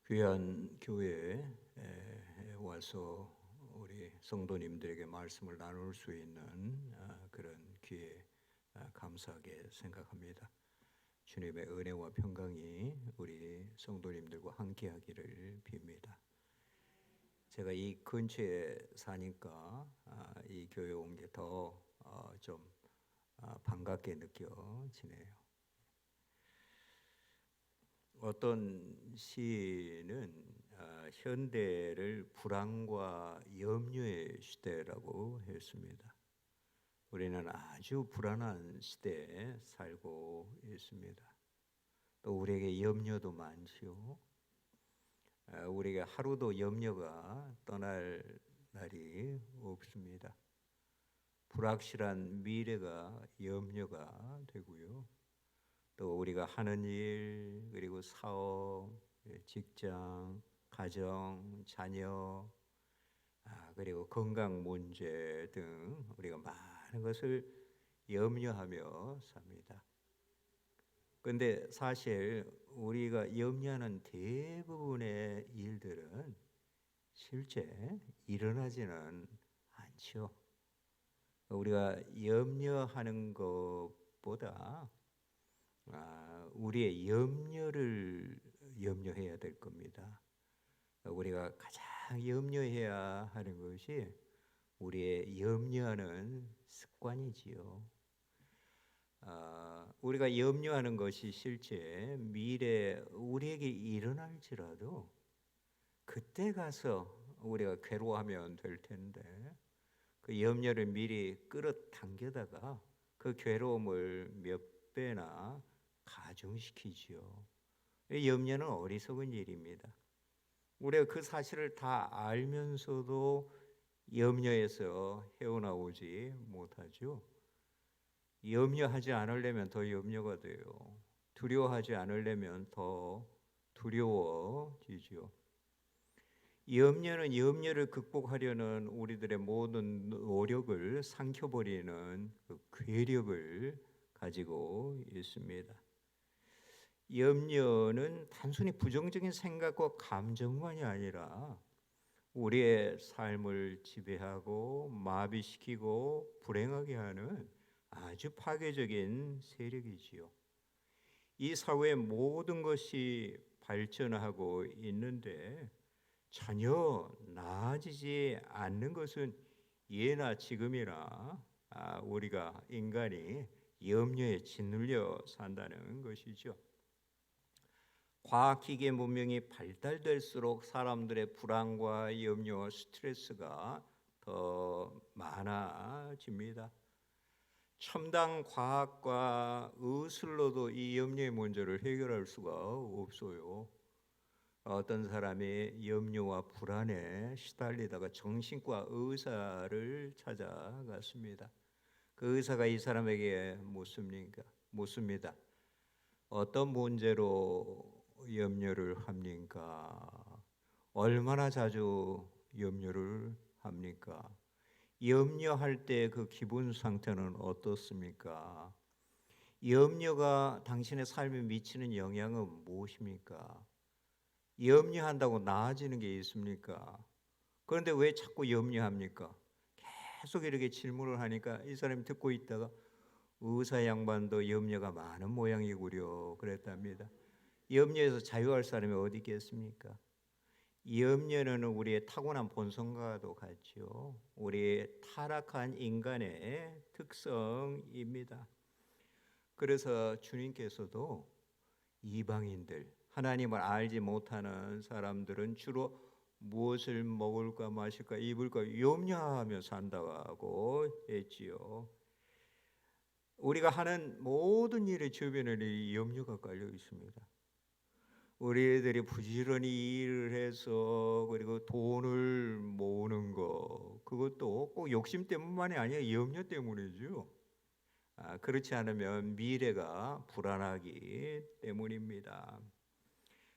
귀한 교회에 와서 우리 성도님들에게 말씀을 나눌 수 있는 그런 기회 감사하게 생각합니다. 주님의 은혜와 평강이 우리 성도님들과 함께하기를 빕니다. 제가 이 근처에 사니까 이 교회 온 게 더 좀 반갑게 느껴지네요. 어떤 시인은 현대를 불안과 염려의 시대라고 했습니다. 우리는 아주 불안한 시대에 살고 있습니다. 또 우리에게 염려도 많지요. 우리에게 하루도 염려가 떠날 날이 없습니다. 불확실한 미래가 염려가 되고요. 또 우리가 하는 일, 그리고 사업, 직장, 가정, 자녀, 그리고 건강 문제 등 우리가 많은 것을 염려하며 삽니다. 그런데 사실 우리가 염려하는 대부분의 일들은 실제 일어나지는 않죠. 우리가 염려하는 것보다 우리의 염려를 염려해야 될 겁니다. 우리가 가장 염려해야 하는 것이 우리의 염려하는 습관이지요. 우리가 염려하는 것이 실제 미래 우리에게 일어날지라도 그때 가서 우리가 괴로워하면 될 텐데 그 염려를 미리 끌어당겨다가 그 괴로움을 몇 배나 가중시키지요. 염려는 어리석은 일입니다. 우리가 그 사실을 다 알면서도 염려에서 헤어나오지 못하죠. 염려하지 않으려면 더 염려가 돼요. 두려워하지 않으려면 더 두려워지죠. 염려는 염려를 극복하려는 우리들의 모든 노력을 삼켜버리는 그 괴력을 가지고 있습니다. 염려는 단순히 부정적인 생각과 감정만이 아니라 우리의 삶을 지배하고 마비시키고 불행하게 하는 아주 파괴적인 세력이지요. 이 사회의 모든 것이 발전하고 있는데 전혀 나아지지 않는 것은 예나 지금이나 우리가 인간이 염려에 짓눌려 산다는 것이죠. 과학기계 문명이 발달될수록 사람들의 불안과 염려와 스트레스가 더 많아집니다. 첨단 과학과 의술로도 이 염려의 문제를 해결할 수가 없어요. 어떤 사람이 염려와 불안에 시달리다가 정신과 의사를 찾아갔습니다. 그 의사가 이 사람에게 묻습니다. 어떤 문제로 염려를 합니까? 얼마나 자주 염려를 합니까? 염려할 때 그 기분 상태는 어떻습니까? 염려가 당신의 삶에 미치는 영향은 무엇입니까? 염려한다고 나아지는 게 있습니까? 그런데 왜 자꾸 염려합니까? 계속 이렇게 질문을 하니까 이 사람이 듣고 있다가 의사 양반도 염려가 많은 모양이구려 그랬답니다. 염려에서 자유할 사람이 어디 있겠습니까? 염려는 우리의 타고난 본성과도 같죠. 우리의 타락한 인간의 특성입니다. 그래서 주님께서도 이방인들, 하나님을 알지 못하는 사람들은 주로 무엇을 먹을까 마실까 입을까 염려하며 산다고 했지요. 우리가 하는 모든 일의 주변에 이 염려가 깔려 있습니다. 우리들이 부지런히 일을 해서 그리고 돈을 모으는 거 그것도 꼭 욕심 때문만이 아니라 염려 때문이죠. 그렇지 않으면 미래가 불안하기 때문입니다.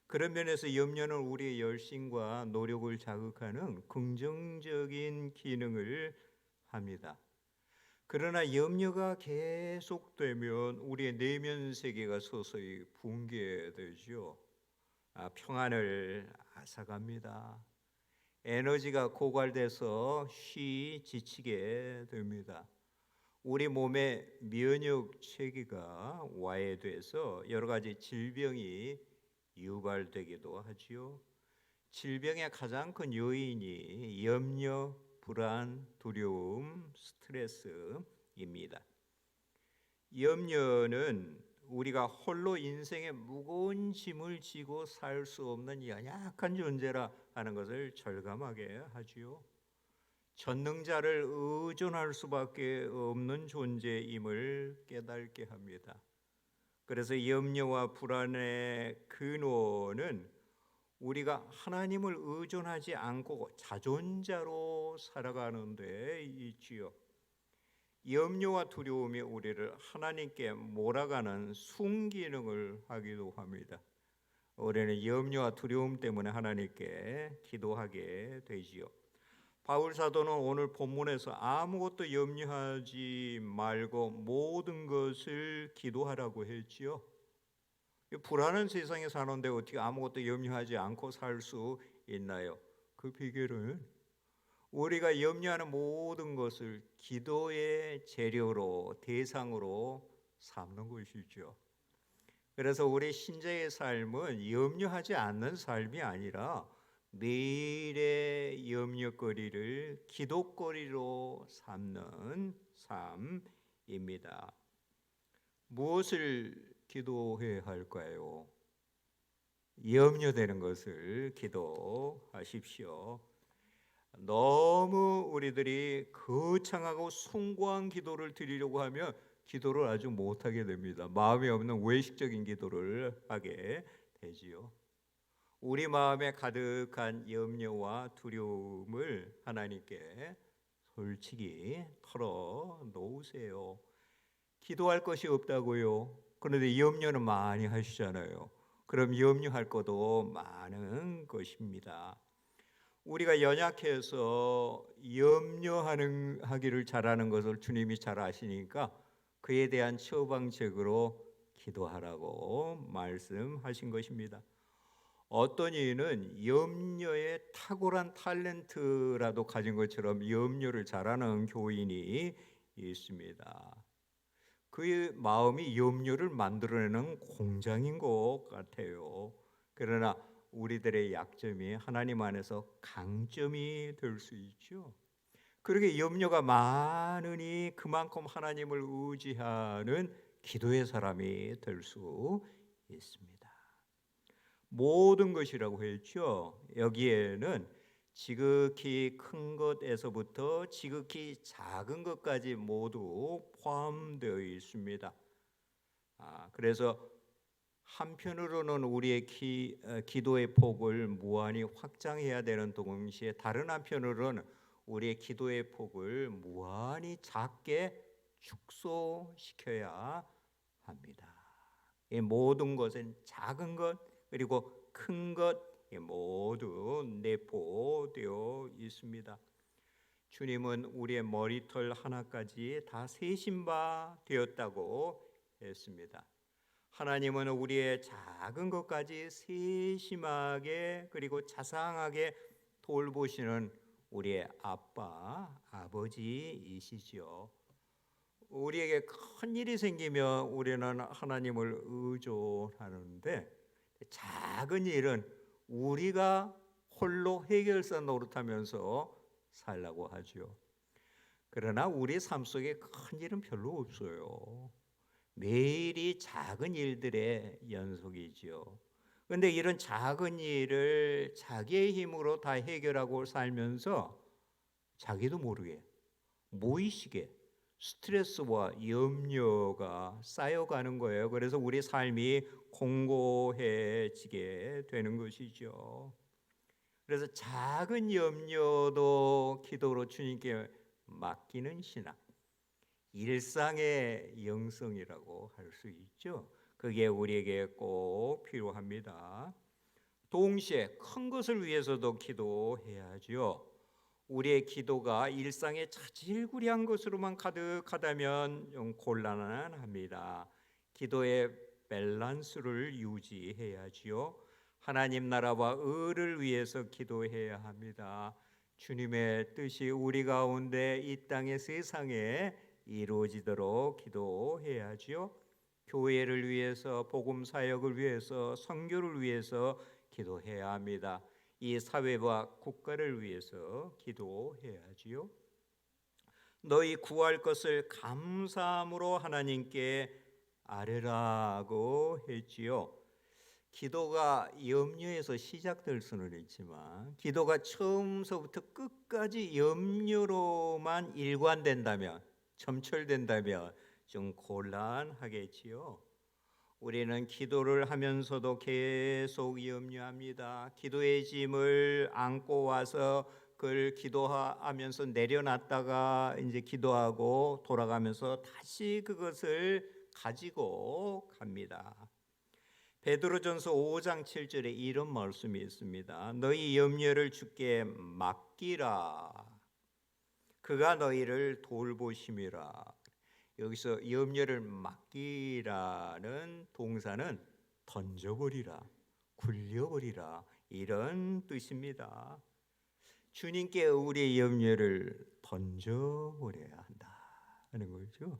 그런 면에서 염려는 우리의 열심과 노력을 자극하는 긍정적인 기능을 합니다. 그러나 염려가 계속되면 우리의 내면 세계가 서서히 붕괴되죠. 평안을 앗아갑니다. 에너지가 고갈돼서 지치게 됩니다. 우리 몸의 면역 체계가 와해돼서 여러 가지 질병이 유발되기도 하지요. 질병의 가장 큰 요인이 염려, 불안, 두려움, 스트레스입니다. 염려는 우리가 홀로 인생의 무거운 짐을 지고 살 수 없는 연약한 존재라 하는 것을 절감하게 하지요. 전능자를 의존할 수밖에 없는 존재임을 깨닫게 합니다. 그래서 염려와 불안의 근원은 우리가 하나님을 의존하지 않고 자존자로 살아가는 데 있지요. 염려와 두려움이 우리를 하나님께 몰아가는 순기능을 하기도 합니다. 우리는 염려와 두려움 때문에 하나님께 기도하게 되지요. 바울 사도는 오늘 본문에서 아무것도 염려하지 말고 모든 것을 기도하라고 했지요. 불안한 세상에 사는데 어떻게 아무것도 염려하지 않고 살 수 있나요? 그 비결은 우리가 염려하는 모든 것을 기도의 재료로 대상으로 삼는 것이죠. 그래서 우리 신자의 삶은 염려하지 않는 삶이 아니라 매일의 염려거리를 기도거리로 삼는 삶입니다. 무엇을 기도해야 할까요? 염려되는 것을 기도하십시오. 너무 우리들이 거창하고 숭고한 기도를 드리려고 하면 기도를 아주 못하게 됩니다. 마음이 없는 외식적인 기도를 하게 되지요. 우리 마음에 가득한 염려와 두려움을 하나님께 솔직히 털어 놓으세요. 기도할 것이 없다고요? 그런데 염려는 많이 하시잖아요. 그럼 염려할 것도 많은 것입니다. 우리가 연약해서 염려하기를 잘하는 것을 주님이 잘 아시니까 그에 대한 처방책으로 기도하라고 말씀하신 것입니다. 어떤 이는 염려에 탁월한 탤런트라도 가진 것처럼 염려를 잘하는 교인이 있습니다. 그의 마음이 염려를 만들어내는 공장인 것 같아요. 그러나 우리들의 약점이 하나님 안에서 강점이 될 수 있죠. 그렇게 염려가 많으니 그만큼 하나님을 의지하는 기도의 사람이 될 수 있습니다. 모든 것이라고 했죠. 여기에는 지극히 큰 것에서부터 지극히 작은 것까지 모두 포함되어 있습니다. 그래서 한편으로는 우리의 기도의 폭을 무한히 확장해야 되는 동시에 다른 한편으로는 우리의 기도의 폭을 무한히 작게 축소시켜야 합니다. 이 모든 것은 작은 것 그리고 큰 것 모두 내포되어 있습니다. 주님은 우리의 머리털 하나까지 다 세신 바 되었다고 했습니다. 하나님은 우리의 작은 것까지 세심하게 그리고 자상하게 돌보시는 우리의 아빠, 아버지이시죠. 우리에게 큰 일이 생기면 우리는 하나님을 의존하는데 작은 일은 우리가 홀로 해결사 노릇하면서 살라고 하죠. 그러나 우리 삶 속에 큰 일은 별로 없어요. 매일이 작은 일들의 연속이지요. 그런데 이런 작은 일을 자기의 힘으로 다 해결하고 살면서 자기도 모르게 무의식에 스트레스와 염려가 쌓여가는 거예요. 그래서 우리 삶이 공고해지게 되는 것이죠. 그래서 작은 염려도 기도로 주님께 맡기는 신앙, 일상의 영성이라고 할 수 있죠. 그게 우리에게 꼭 필요합니다. 동시에 큰 것을 위해서도 기도해야죠. 우리의 기도가 일상의 자질구레한 것으로만 가득하다면 좀 곤란합니다. 기도의 밸런스를 유지해야지요. 하나님 나라와 의를 위해서 기도해야 합니다. 주님의 뜻이 우리 가운데 이 땅의 세상에 이루어지도록 기도해야지요. 교회를 위해서, 복음 사역을 위해서, 선교를 위해서 기도해야 합니다. 이 사회와 국가를 위해서 기도해야지요. 너희 구할 것을 감사함으로 하나님께 아뢰라고 했지요. 기도가 염려에서 시작될 수는 있지만 기도가 처음서부터 끝까지 염려로만 일관된다면, 점철된다면 좀 곤란하겠지요. 우리는 기도를 하면서도 계속 염려합니다. 기도의 짐을 안고 와서 그걸 기도하면서 내려놨다가 이제 기도하고 돌아가면서 다시 그것을 가지고 갑니다. 베드로전서 5장 7절에 이런 말씀이 있습니다. 너희 염려를 주께 맡기라. 그가 너희를 돌보심이라. 여기서 염려를 맡기라는 동사는 던져버리라, 굴려버리라 이런 뜻입니다. 주님께 우리의 염려를 던져버려야 한다는 거죠.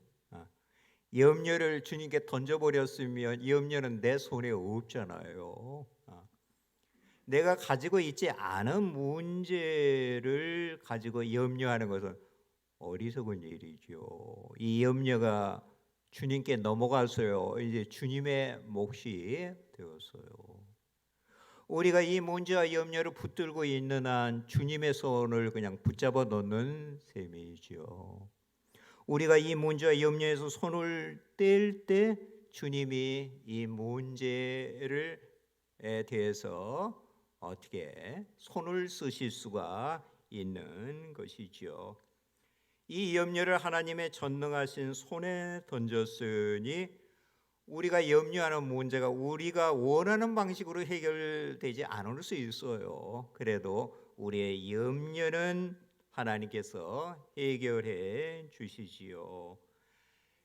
염려를 주님께 던져버렸으면 염려는 내 손에 없잖아요. 내가 가지고 있지 않은 문제를 가지고 염려하는 것은 어리석은 일이죠. 이 염려가 주님께 넘어가서요, 이제 주님의 몫이 되었어요. 우리가 이 문제와 염려를 붙들고 있는 한 주님의 손을 그냥 붙잡아 놓는 셈이죠. 우리가 이 문제와 염려에서 손을 뗄 때 주님이 이 문제를 대해서 어떻게 손을 쓰실 수가 있는 것이죠. 이 염려를 하나님의 전능하신 손에 던졌으니 우리가 염려하는 문제가 우리가 원하는 방식으로 해결되지 않을 수 있어요. 그래도 우리의 염려는 하나님께서 해결해 주시지요.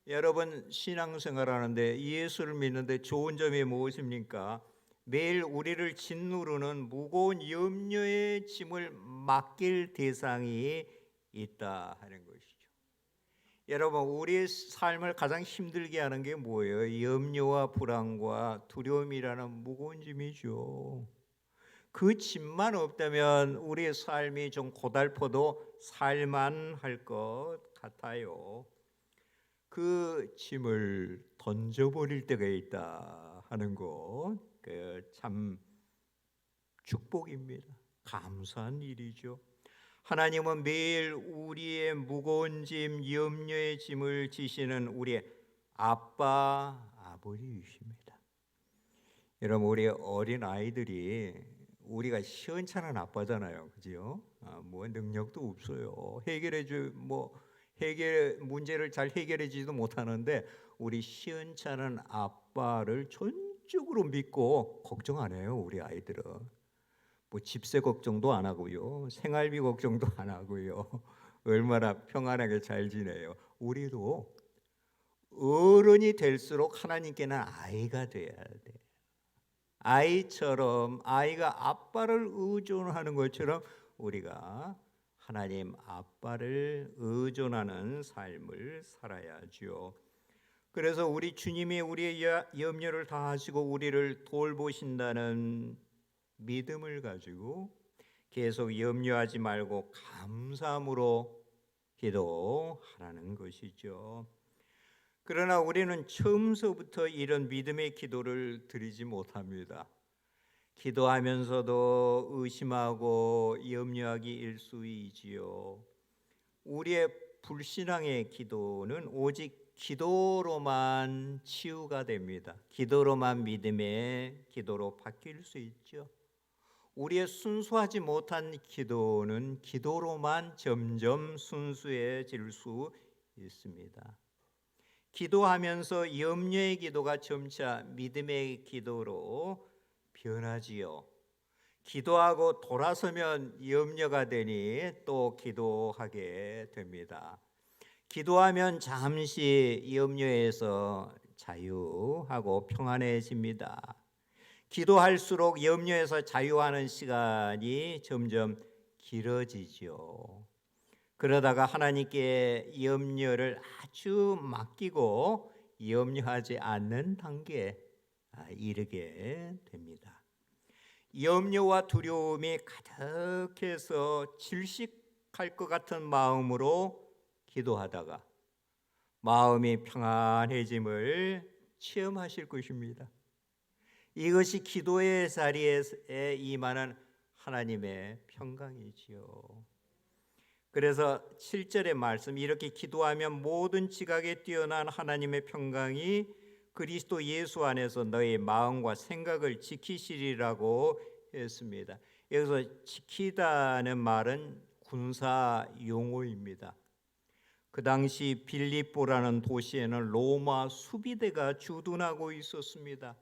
여러분, 신앙생활하는데 예수를 믿는데 좋은 점이 무엇입니까? 매일 우리를 짓누르는 무거운 염려의 짐을 맡길 대상이 있다 하는 것이죠. 여러분, 우리의 삶을 가장 힘들게 하는 게 뭐예요? 염려와 불안과 두려움이라는 무거운 짐이죠. 그 짐만 없다면 우리의 삶이 좀 고달퍼도 살만할 것 같아요. 그 짐을 던져버릴 때가 있다 하는 것, 참 축복입니다. 감사한 일이죠. 하나님은 매일 우리의 무거운 짐, 염려의 짐을 지시는 우리의 아빠, 아버지이십니다. 여러분, 우리 어린 아이들이 우리가 시원찮은 아빠잖아요, 그죠? 뭐 능력도 없어요. 해결 문제를 잘 해결하지도 못하는데 우리 시원찮은 아빠를 전적으로 믿고 걱정 안 해요, 우리 아이들은. 뭐 집세 걱정도 안 하고요, 생활비 걱정도 안 하고요. 얼마나 평안하게 잘 지내요. 우리도 어른이 될수록 하나님께는 아이가 돼야 돼. 아이처럼, 아이가 아빠를 의존하는 것처럼 우리가 하나님 아빠를 의존하는 삶을 살아야죠. 그래서 우리 주님이 우리의 염려를 다 하시고 우리를 돌보신다는 믿음을 가지고 계속 염려하지 말고 감사함으로 기도하라는 것이죠. 그러나 우리는 처음서부터 이런 믿음의 기도를 드리지 못합니다. 기도하면서도 의심하고 염려하기 일쑤이지요. 우리의 불신앙의 기도는 오직 기도로만 치유가 됩니다. 기도로만 믿음의 기도로 바뀔 수 있죠. 우리의 순수하지 못한 기도는 기도로만 점점 순수해질 수 있습니다. 기도하면서 염려의 기도가 점차 믿음의 기도로 변하지요. 기도하고 돌아서면 염려가 되니 또 기도하게 됩니다. 기도하면 잠시 염려에서 자유하고 평안해집니다. 기도할수록 염려에서 자유하는 시간이 점점 길어지죠. 그러다가 하나님께 염려를 아주 맡기고 염려하지 않는 단계에 이르게 됩니다. 염려와 두려움이 가득해서 질식할 것 같은 마음으로 기도하다가 마음이 평안해짐을 체험하실 것입니다. 이것이 기도의 자리에 임하는 하나님의 평강이지요. 그래서 7절의 말씀, 이렇게 기도하면 모든 지각에 뛰어난 하나님의 평강이 그리스도 예수 안에서 너의 마음과 생각을 지키시리라고 했습니다. 여기서 지키다는 말은 군사 용어입니다. 그 당시 빌립보라는 도시에는 로마 수비대가 주둔하고 있었습니다.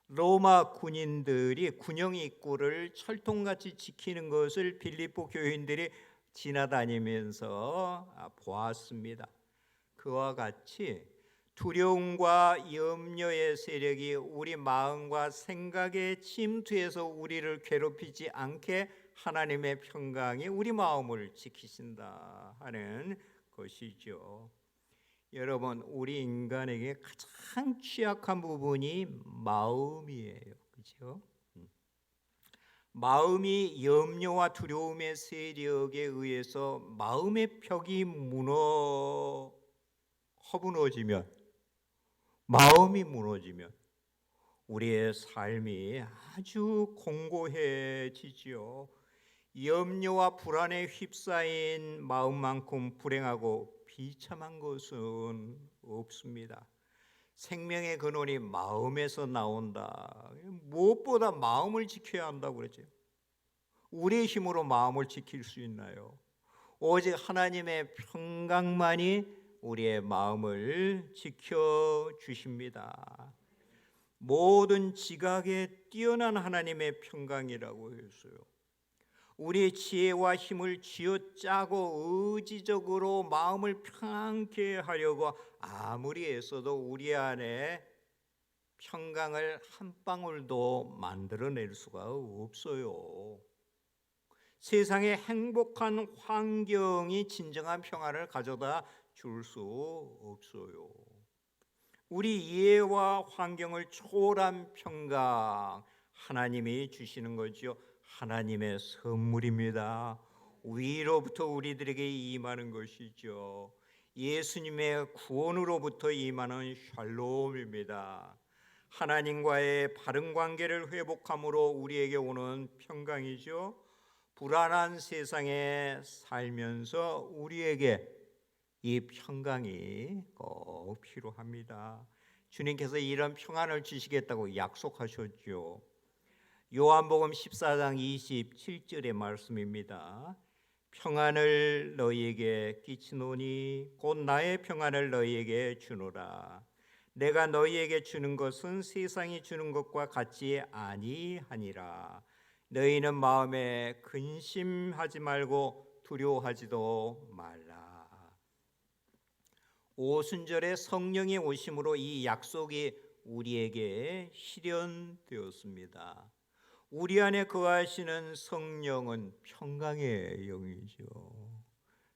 로마 군인들이 군영 입구를 철통같이 지키는 것을 빌립보 교인들이 지나다니면서 보았습니다. 그와 같이 두려움과 염려의 세력이 우리 마음과 생각에 침투해서 우리를 괴롭히지 않게 하나님의 평강이 우리 마음을 지키신다 하는 것이죠. 여러분, 우리 인간에게 가장 취약한 부분이 마음이에요. 그렇죠? 마음이 염려와 두려움의 세력에 의해서 마음의 벽이 허무너지면, 마음이 무너지면 우리의 삶이 아주 공고해지지요. 염려와 불안에 휩싸인 마음만큼 불행하고 비참한 것은 없습니다. 생명의 근원이 마음에서 나온다. 무엇보다 마음을 지켜야 한다고 그랬죠. 우리의 힘으로 마음을 지킬 수 있나요? 오직 하나님의 평강만이 우리의 마음을 지켜주십니다. 모든 지각에 뛰어난 하나님의 평강이라고 했어요. 우리의 지혜와 힘을 쥐어짜고 의지적으로 마음을 평안케 하려고 아무리 애써도 우리 안에 평강을 한 방울도 만들어낼 수가 없어요. 세상의 행복한 환경이 진정한 평안을 가져다 줄 수 없어요. 우리 이해와 환경을 초월한 평강, 하나님이 주시는 거죠. 하나님의 선물입니다. 위로부터 우리들에게 임하는 것이죠. 예수님의 구원으로부터 임하는 샬롬입니다. 하나님과의 바른 관계를 회복함으로 우리에게 오는 평강이죠. 불안한 세상에 살면서 우리에게 이 평강이 꼭 필요합니다. 주님께서 이런 평안을 주시겠다고 약속하셨죠. 요한복음 14장 27절의 말씀입니다. 평안을 너희에게 끼치노니 곧 나의 평안을 너희에게 주노라. 내가 너희에게 주는 것은 세상이 주는 것과 같지 아니하니라. 너희는 마음에 근심하지 말고 두려워하지도 말라. 오순절에 성령의 오심으로 이 약속이 우리에게 실현되었습니다. 우리 안에 거하시는 성령은 평강의 영이죠.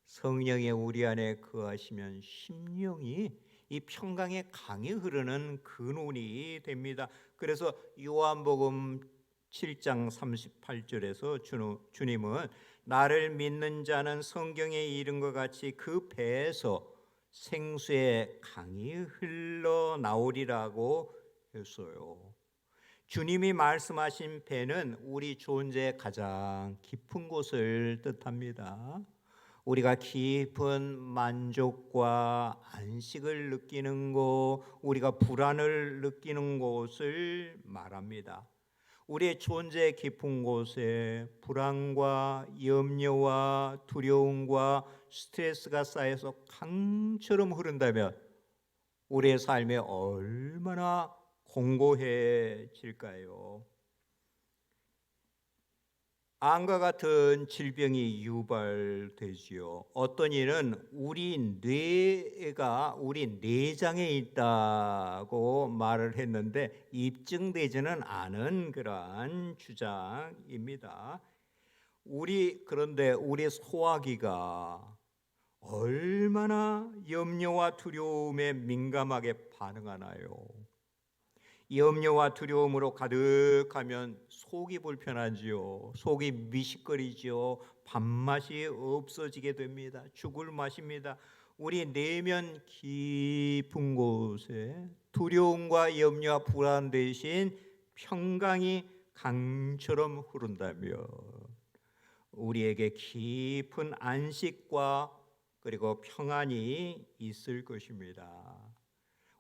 성령이 우리 안에 거하시면 심령이 이 평강의 강이 흐르는 근원이 됩니다. 그래서 요한복음 7장 38절에서 주님은 나를 믿는 자는 성경에 이른 것 같이 그 배에서 생수의 강이 흘러나오리라고 했어요. 주님이 말씀하신 배는 우리 존재의 가장 깊은 곳을 뜻합니다. 우리가 깊은 만족과 안식을 느끼는 곳, 우리가 불안을 느끼는 곳을 말합니다. 우리의 존재의 깊은 곳에 불안과 염려와 두려움과 스트레스가 쌓여서 강처럼 흐른다면 우리의 삶이 얼마나 공고해질까요? 암과 같은 질병이 유발되지요. 어떤 이는 우리 내장에 있다고 말을 했는데 입증되지는 않은 그러한 주장입니다. 그런데 우리 소화기가 얼마나 염려와 두려움에 민감하게 반응하나요? 염려와 두려움으로 가득하면 속이 불편하지요. 속이 미식거리지요. 밥맛이 없어지게 됩니다. 죽을 맛입니다. 우리 내면 깊은 곳에 두려움과 염려와 불안 대신 평강이 강처럼 흐른다면 우리에게 깊은 안식과 그리고 평안이 있을 것입니다.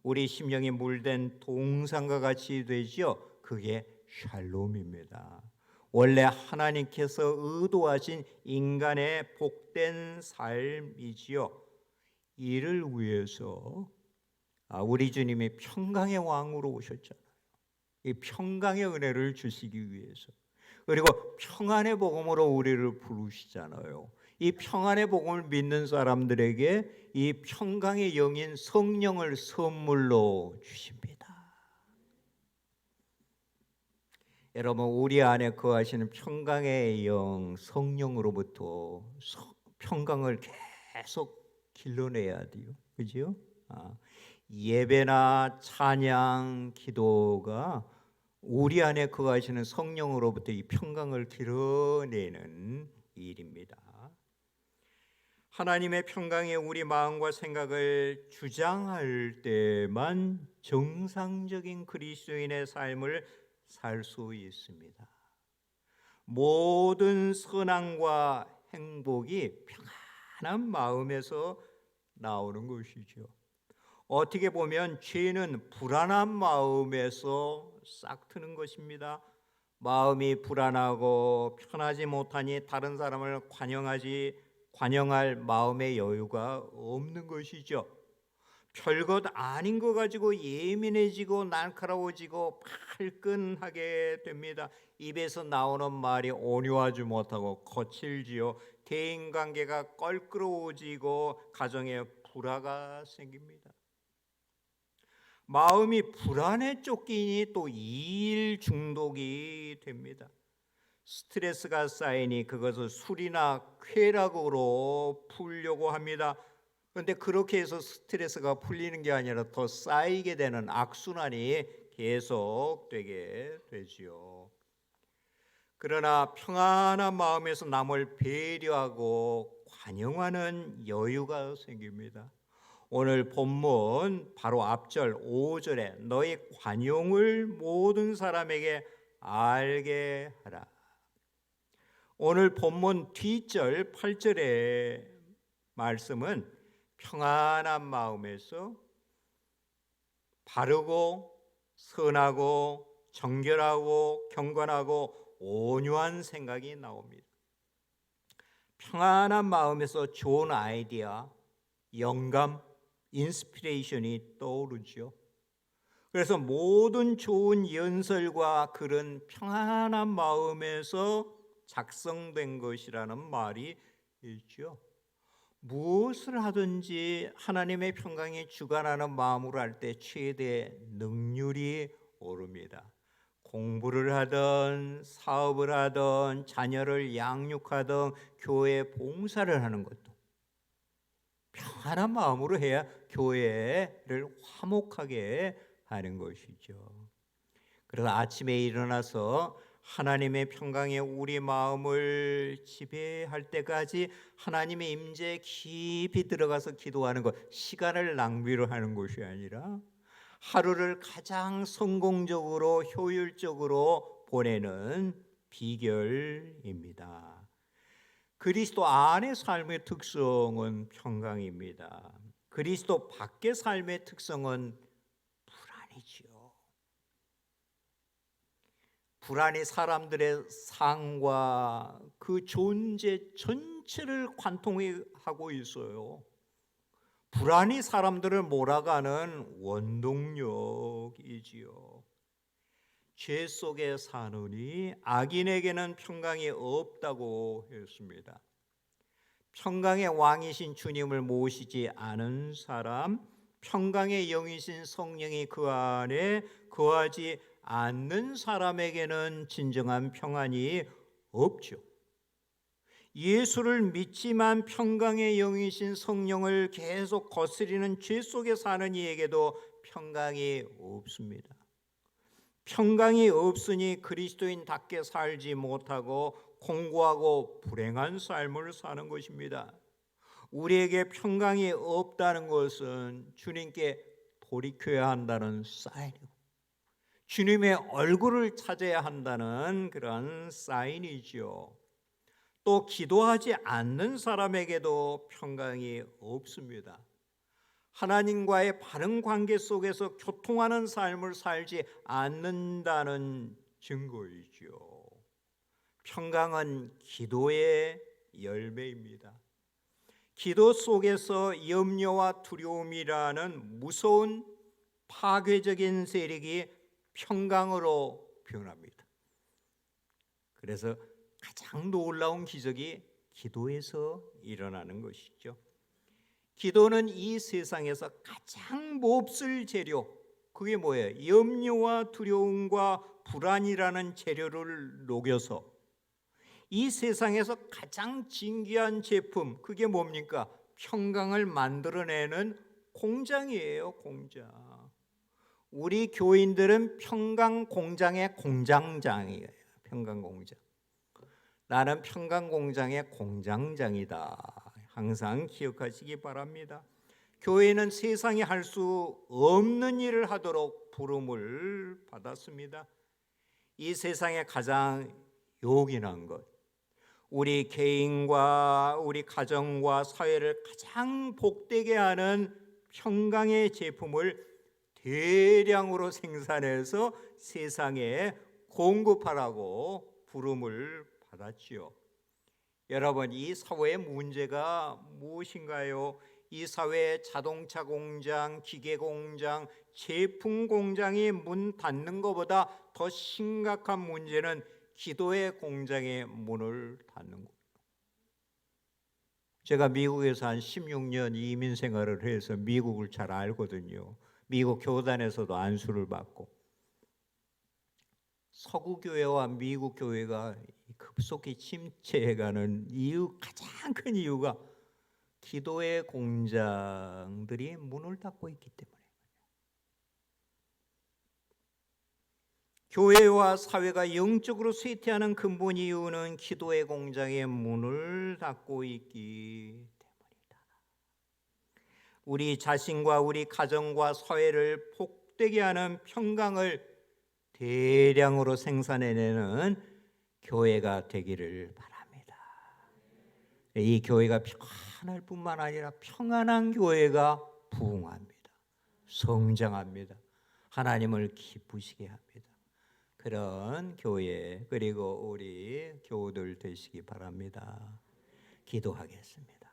우리 심령이 물된 동산과 같이 되지요. 그게 샬롬입니다. 원래 하나님께서 의도하신 인간의 복된 삶이지요. 이를 위해서 우리 주님이 평강의 왕으로 오셨잖아요. 이 평강의 은혜를 주시기 위해서. 그리고 평안의 복음으로 우리를 부르시잖아요. 이 평안의 복음을 믿는 사람들에게 이 평강의 영인 성령을 선물로 주십니다. 여러분, 우리 안에 거하시는 평강의 영 성령으로부터 평강을 계속 길러내야 돼요. 그죠? 예배나 찬양, 기도가 우리 안에 거하시는 성령으로부터 이 평강을 길어내는 일입니다. 하나님의 평강이 우리 마음과 생각을 주장할 때만 정상적인 그리스도인의 삶을 살 수 있습니다. 모든 선함과 행복이 평안한 마음에서 나오는 것이죠. 어떻게 보면 죄는 불안한 마음에서 싹트는 것입니다. 마음이 불안하고 편하지 못하니 다른 사람을 관용할 마음의 여유가 없는 것이죠. 별것 아닌 거 가지고 예민해지고 날카로워지고 발끈하게 됩니다. 입에서 나오는 말이 온유하지 못하고 거칠지요. 대인관계가 껄끄러워지고 가정에 불화가 생깁니다. 마음이 불안에 쫓기니 또 일 중독이 됩니다. 스트레스가 쌓이니 그것을 술이나 쾌락으로 풀려고 합니다. 그런데 그렇게 해서 스트레스가 풀리는 게 아니라 더 쌓이게 되는 악순환이 계속되게 되지요. 그러나 평안한 마음에서 남을 배려하고 관용하는 여유가 생깁니다. 오늘 본문 바로 앞절 5절에 너희 관용을 모든 사람에게 알게 하라. 오늘 본문 뒷절 8절의 말씀은 평안한 마음에서 바르고 선하고 정결하고 경건하고 온유한 생각이 나옵니다. 평안한 마음에서 좋은 아이디어, 영감, 인스피레이션이 떠오르죠. 그래서 모든 좋은 연설과 글은 평안한 마음에서 작성된 것이라는 말이 있죠. 무엇을 하든지 하나님의 평강이 주관하는 마음으로 할 때 최대 능률이 오릅니다. 공부를 하든 사업을 하든 자녀를 양육하든 교회 봉사를 하는 것도 평안한 마음으로 해야 교회를 화목하게 하는 것이죠. 그래서 아침에 일어나서 하나님의 평강에 우리 마음을 지배할 때까지 하나님의 임재에 깊이 들어가서 기도하는 것, 시간을 낭비로 하는 것이 아니라 하루를 가장 성공적으로 효율적으로 보내는 비결입니다. 그리스도 안의 삶의 특성은 평강입니다. 그리스도 밖의 삶의 특성은 불안이지요. 불안이 사람들의 상과 그 존재 전체를 관통하고 있어요. 불안이 사람들을 몰아가는 원동력이지요. 죄 속에 사느니 악인에게는 평강이 없다고 했습니다. 평강의 왕이신 주님을 모시지 않은 사람, 평강의 영이신 성령이 그 안에 거하지 않는 사람에게는 진정한 평안이 없죠. 예수를 믿지만 평강의 영이신 성령을 계속 거스리는 죄 속에 사는 이에게도 평강이 없습니다. 평강이 없으니 그리스도인답게 살지 못하고 공고하고 불행한 삶을 사는 것입니다. 우리에게 평강이 없다는 것은 주님께 돌이켜야 한다는 사인이고 주님의 얼굴을 찾아야 한다는 그런 사인이죠. 또 기도하지 않는 사람에게도 평강이 없습니다. 하나님과의 바른 관계 속에서 교통하는 삶을 살지 않는다는 증거이죠. 평강은 기도의 열매입니다. 기도 속에서 염려와 두려움이라는 무서운 파괴적인 세력이 평강으로 변합니다. 그래서 가장 놀라운 기적이 기도에서 일어나는 것이죠. 기도는 이 세상에서 가장 몹쓸 재료, 그게 뭐예요? 염려와 두려움과 불안이라는 재료를 녹여서 이 세상에서 가장 진귀한 제품, 그게 뭡니까? 평강을 만들어내는 공장이에요, 공장. 우리 교인들은 평강 공장의 공장장이에요. 평강 공장. 나는 평강 공장의 공장장이다. 항상 기억하시기 바랍니다. 교회는 세상에 할 수 없는 일을 하도록 부름을 받았습니다. 이 세상에 가장 요긴한 것, 우리 개인과 우리 가정과 사회를 가장 복되게 하는 평강의 제품을 대량으로 생산해서 세상에 공급하라고 부름을 받았지요. 여러분, 이 사회의 문제가 무엇인가요? 이 사회의 자동차 공장, 기계 공장, 제품 공장이 문 닫는 것보다 더 심각한 문제는 기도의 공장의 문을 닫는 겁니다. 제가 미국에서 한 16년 이민 생활을 해서 미국을 잘 알거든요. 미국 교단에서도 안수를 받고 서구 교회와 미국 교회가 급속히 침체해가는 가장 큰 이유가 기도의 공장들이 문을 닫고 있기 때문에. 교회와 사회가 영적으로 쇠퇴하는 근본 이유는 기도의 공장의 문을 닫고 있기 때문이다. 우리 자신과 우리 가정과 사회를 복되게 하는 평강을 대량으로 생산해내는 교회가 되기를 바랍니다. 이 교회가 평안할 뿐만 아니라 평안한 교회가 부흥합니다. 성장합니다. 하나님을 기쁘시게 합니다. 그런 교회, 그리고 우리 교우들 되시기 바랍니다. 기도하겠습니다.